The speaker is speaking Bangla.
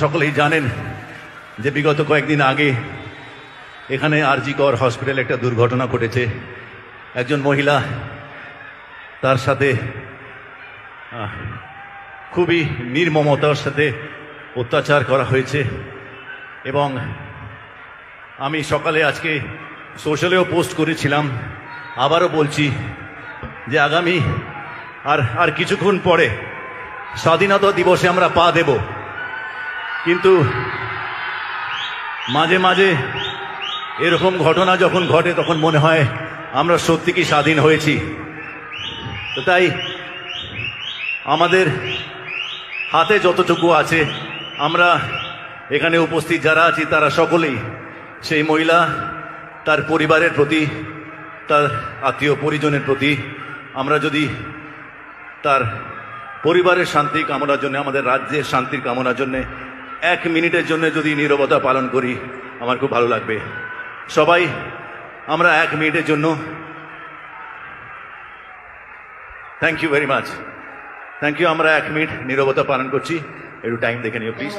সকলেই জানেন যে বিগত কয়েকদিন আগে এখানে আরজি কর হসপিটালে একটা দুর্ঘটনা ঘটেছে। একজন মহিলা, তার সাথে খুবই নির্মমতার সাথে অত্যাচার করা হয়েছে। এবং আমি সকালে আজকে সোশ্যালেও পোস্ট করেছিলাম, আবারও বলছি যে আগামী আর কিছুক্ষণ পরে স্বাধীনতা দিবসে আমরা পা দেব, কিন্তু মাঝে মাঝে এরকম ঘটনা যখন ঘটে তখন মনে হয় আমরা সত্যি কি স্বাধীন হয়েছি। তো তাই আমাদের হাতে যতটুকু আছে, আমরা এখানে উপস্থিত যারা আছি তারা সকলেই সেই মহিলা, তার পরিবারের প্রতি, তার আত্মীয় পরিজনের প্রতি আমরা যদি তার পরিবারের শান্তি কামনার জন্য, আমাদের রাজ্যের শান্তির কামনার জন্য 1 মিনিটের জন্য যদি নীরবতা পালন করি, আমার খুব ভালো লাগবে। সবাই আমরা 1 মিনিটের জন্য, thank you very much, thank you. আমরা 1 মিনিট নীরবতা পালন করছি, একটু টাইম দেখে নিও প্লিজ।